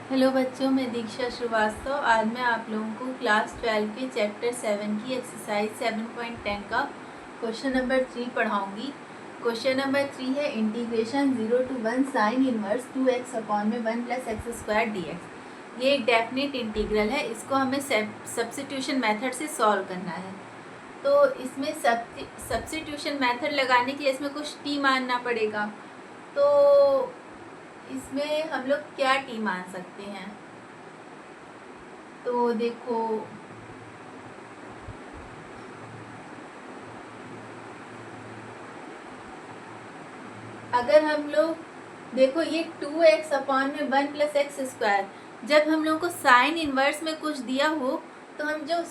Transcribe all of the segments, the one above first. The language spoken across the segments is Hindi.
हेलो बच्चों, मैं दीक्षा श्रीवास्तव। आज मैं आप लोगों को क्लास 12 के चैप्टर 7 की एक्सरसाइज 7.10 का क्वेश्चन नंबर 3 पढ़ाऊंगी। क्वेश्चन नंबर 3 है integration 0 to 1 sine inverse 2x upon में 1 plus x square D x. ये एक डेफिनेट इंटीग्रल है, इसको हमें सब्स्टिट्यूशन मेथड से सॉल्व करना है। तो इसमें सब्स्टिट्यूशन मेथड लगाने के लिए इसमें कुछ टी मानना पड़ेगा। तो इसमें हम लोग क्या टी मान सकते हैं? तो देखो, अगर हम लोग देखो ये 2x अपॉन में 1 प्लस एक्स स्क्वायर, जब हम लोग को साइन इनवर्स में कुछ दिया हो तो हम जो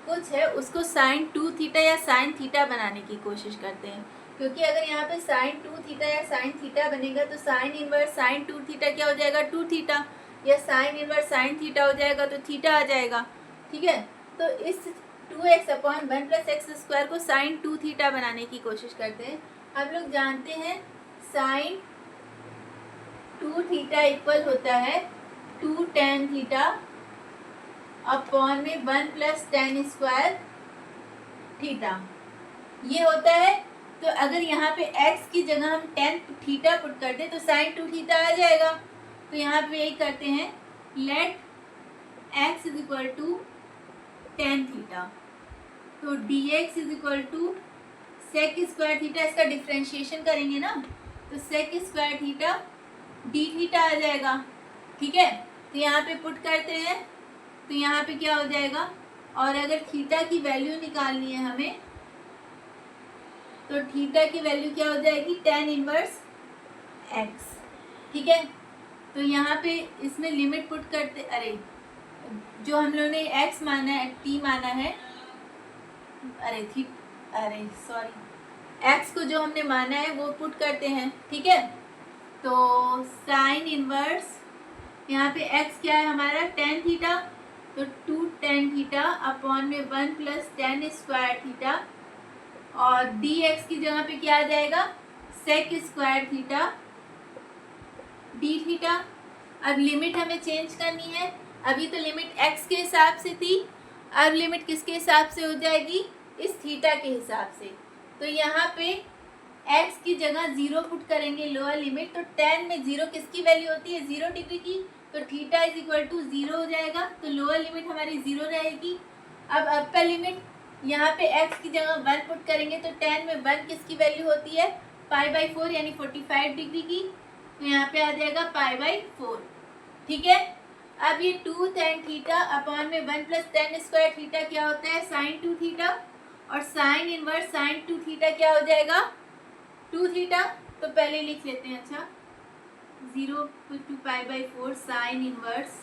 कुछ है उसको साइन 2 थीटा या साइन थीटा बनाने की कोशिश करते हैं। क्योंकि अगर यहाँ पे साइन 2 थीटा या साइन थीटा बनेगा तो साइन इनवर्स साइन 2 थीटा क्या हो जाएगा? 2 थीटा। या साइन इनवर्स साइन थीटा हो जाएगा तो थीटा आ जाएगा। ठीक है, तो इस 2x upon 1 plus x square को साइन 2 थीटा बनाने की कोशिश करते हैं। हम लोग जानते हैं साइन 2 थीटा इक्वल होता है 2 tan थीटा अपॉन में 1 प्लस tan स्क्वायर थीटा, ये होता है। तो अगर यहाँ पे x की जगह हम tan थीटा पुट कर दे तो साइन 2 थीटा आ जाएगा। तो यहाँ पे यही करते हैं, let x is equal to tan theta, तो dx is equal to sec square theta, इसका डिफ्रेंशिएशन करेंगे ना तो sec square theta D theta आ जाएगा। ठीक है, तो यहाँ पे पुट करते हैं तो यहाँ पे क्या हो जाएगा, और अगर थीटा की वैल्यू निकालनी है हमें तो थीटा की वैल्यू क्या हो जाएगी? tan inverse x। ठीक है, तो यहाँ पे इसमें लिमिट पुट करते, अरे जो हम लोगों ने x माना है, t माना है, अरे सॉरी, x को जो हमने माना है वो पुट करते हैं। ठीक है, तो साइन इनवर्स यहाँ पे x क्या है हमारा? tan थीटा, तो 2 tan थीटा अपॉन में 1 प्लस tan स्क्वायर थीटा, और dx की जगह पे क्या आ जाएगा? Sec square theta D theta. अब लिमिट हमें चेंज करनी है, अभी तो लिमिट x के हिसाब से थी, अब लिमिट किसके हिसाब से हो जाएगी? इस थीटा के हिसाब से। तो यहाँ पे x की जगह 0 पुट करेंगे लोअर लिमिट, तो tan में 0 किसकी वैल्यू होती है? 0 डिग्री की, तो थीटा इज इक्वल टू 0 हो जाएगा, तो लोअर लिमिट हमारी 0 रहेगी। अब अपर लिमिट यहाँ पे x की जगह 1 पुट करेंगे तो tan में 1 किसकी वैल्यू होती है? π/4 यानी 45 डिग्री की, तो यहाँ पे आ जाएगा π/4। ठीक है, अब ये 2 tan थीटा अपॉन में 1 प्लस tan स्क्वायर थीटा क्या होता है? साइन 2 थीटा, और साइन इनवर्स साइन 2 थीटा क्या हो जाएगा? 2 थीटा। तो पहले लिख लेते हैं, अच्छा 0 to π/4 sine inverse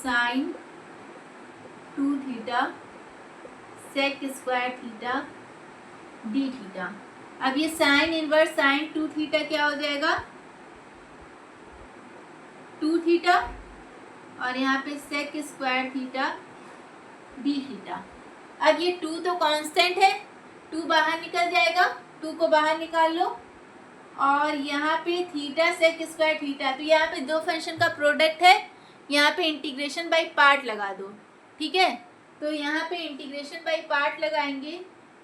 sine 2 theta sec square theta D theta. अब ये साइन इनवर्स साइन 2 थीटा क्या हो जाएगा? 2 थीटा, और यहाँ पे sec square theta D theta. अब ये 2 तो कांस्टेंट है, 2 बाहर निकल जाएगा, 2 को बाहर निकाल लो, और यहाँ पे थीटा सेक स्क्वायर थीटा, तो यहाँ पे दो फंक्शन का प्रोडक्ट है, यहाँ पे इंटीग्रेशन बाय पार्ट लगा दो। ठीक है, तो यहाँ पे इंटीग्रेशन बाय पार्ट लगाएंगे,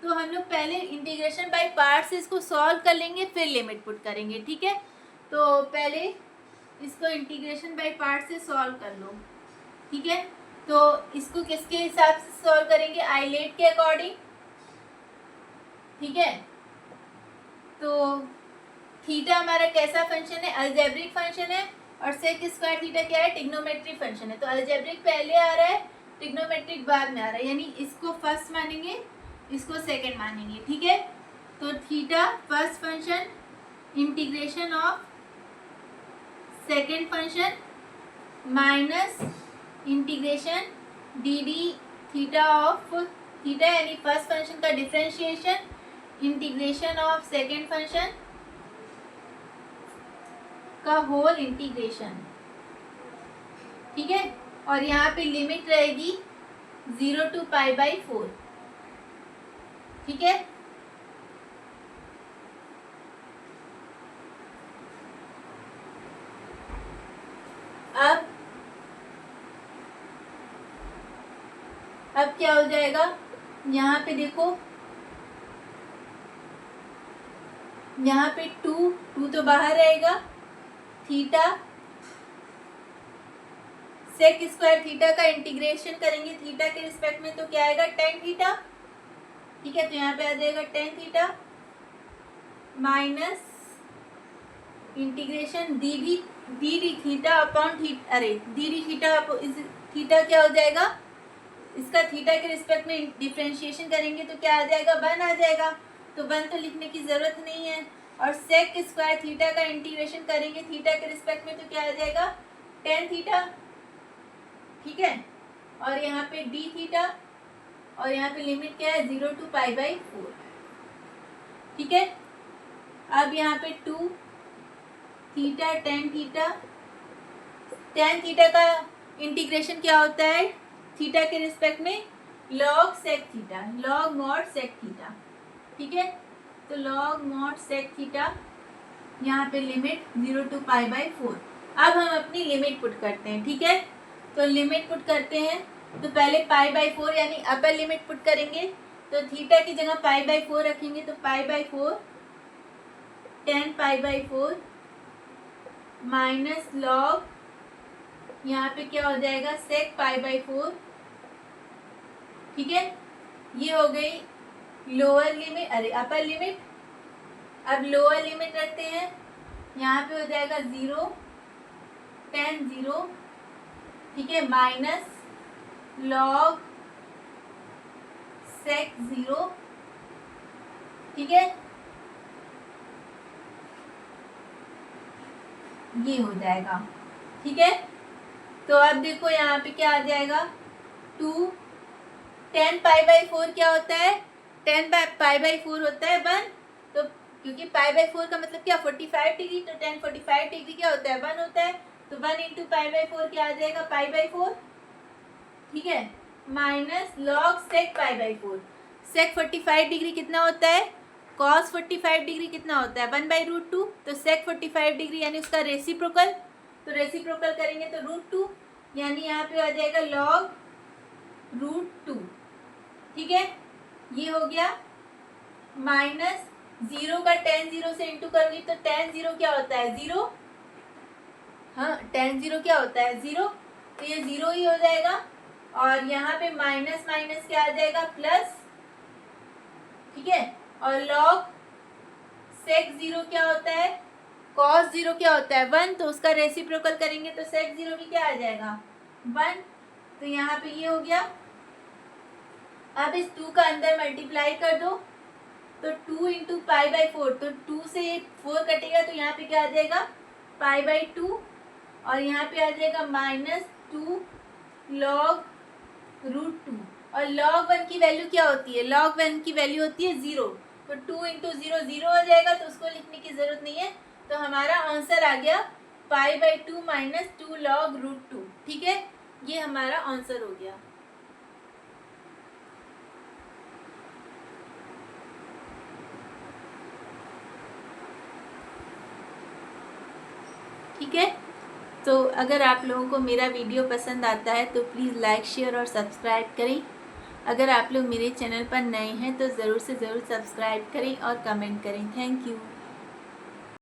तो हम लोग पहले इंटीग्रेशन बाय पार्ट से इसको सॉल्व कर लेंगे, फिर लिमिट पुट करेंगे। ठीक है, तो पहले इसको इंटीग्रेशन बाय पार्ट से सॉल्व कर लो। ठीक है, तो इसको किसके हिसाब से सॉल्व करेंगे? आइलेट के अकॉर्डिंग। ठीक है, तो थीटा हमारा कैसा फंक्शन है? अलजेब्रिक फंक्शन है, और सेक स्क्वायर थीटा क्या है? ट्रिग्नोमेट्रिक फंक्शन है। तो अलजेब्रिक पहले आ रहा है, ट्रिग्नोमेट्रिक बाद में आ रहा है, यानी इसको फर्स्ट मानेंगे, इसको सेकंड मानेंगे। ठीक है, तो theta first function, integration of second function minus integration D D theta of theta, यानी फर्स्ट फंक्शन का differentiation, integration of second function का होल इंटीग्रेशन। ठीक है, और यहाँ पे लिमिट रहेगी 0 to π/4। ठीक है, अब अब क्या हो जाएगा, यहाँ पे देखो, यहाँ पे 2 तो बाहर रहेगा, थीटा सेक स्क्वायर थीटा का इंटीग्रेशन करेंगे थीटा के रिस्पेक्ट में, तो क्या आएगा, टेन थीटा। ठीक है, तो यहाँ पे आ जाएगा tan theta minus integration D D theta upon theta, अरे डी डी थीटा, थीटा क्या हो जाएगा, इसका थीटा के रिस्पेक्ट में डिफरेंशिएशन करेंगे तो क्या आ जाएगा, 1 आ जाएगा। तो 1 तो लिखने की जरूरत नहीं है। और सेक स्क्वायर थीटा का इंटीग्रेशन करेंगे थीटा के रिस्पेक्ट में तो क्या आ जाएगा, टेन थीटा। ठीक है, और यहाँ पे डी थीटा, और यहाँ पे लिमिट क्या है, 0 to π/4। ठीक है, अब यहाँ पे 2 theta tan theta, tan theta का इंटीग्रेशन क्या होता है थीटा के रिस्पेक्ट में, log sec theta, log mod sec theta. ठीक है, तो लॉग मॉड सेक थीटा, यहाँ पे लिमिट 0 to π/4। अब हम अपनी लिमिट पुट करते हैं। ठीक है, तो लिमिट पुट करते हैं, तो पहले π/4 यानी अपर लिमिट पुट करेंगे, तो थीटा की जगह π/4 रखेंगे, तो π/4 10 π/4 माइनस लॉग, यहाँ पे क्या हो जाएगा, सेक π/4। ठीक है, ये हो गई लोअर लिमिट, अरे अपर लिमिट। अब लोअर लिमिट रखते हैं, यहाँ पे हो जाएगा 0 10 0। ठीक है, माइनस लॉग सेक 0। ठीक है, ये हो जाएगा। ठीक है, तो अब देखो यहाँ पे क्या आ जाएगा, 2 10 π/4 क्या होता है, 10 π/4 होता है 1। तो क्योंकि π/4 का मतलब क्या, 45 डिग्री, तो 10 45 डिग्री क्या होता है, 1 होता है, तो 1 इंटू π/4 क्या आ जाएगा, π/4। ठीक है, माइनस लॉग सेक π/4, सेक 45 डिग्री कितना होता है, कॉस 45 डिग्री कितना होता है, 1/√2। तो सेक 45 डिग्री यानी उसका रेसिप्रोकल, तो रेसिप्रोकल करेंगे तो √2, यानी यहाँ पे आ जाएगा लॉग √2। ठीक है, ये हो गया। माइनस 0 का tan 0 से इंटू करोगे तो tan 0 क्या होता है, 0। हाँ, tan 0 क्या होता है, 0, तो ये 0 ही हो जाएगा। और यहाँ पे माइनस माइनस क्या आ जाएगा, प्लस। ठीक है, और लॉग सेक 0 क्या होता है, कॉस 0 क्या होता है, 1, तो उसका रेसिप्रोकल करेंगे तो सेक 0 भी क्या आ जाएगा, 1। तो यहाँ पे ये हो गया। अब इस 2 का अंदर मल्टीप्लाई कर दो, तो 2 इंटू π/4, तो 2 से 4 कटेगा तो यहाँ पे क्या आ जाएगा, π/2, और यहाँ पे आ जाएगा -2 log √2। और log 1 की वैल्यू क्या होती है, log 1 की वैल्यू होती है 0, तो 2 इंटू 0 0 हो जाएगा, तो उसको लिखने की जरूरत नहीं है। तो हमारा आंसर आ गया π/2 -2 log √2। ठीक है, ये हमारा आंसर हो गया। ठीक है, तो अगर आप लोगों को मेरा वीडियो पसंद आता है तो प्लीज़ लाइक शेयर और सब्सक्राइब करें। अगर आप लोग मेरे चैनल पर नए हैं तो ज़रूर से ज़रूर सब्सक्राइब करें और कमेंट करें। Thank you.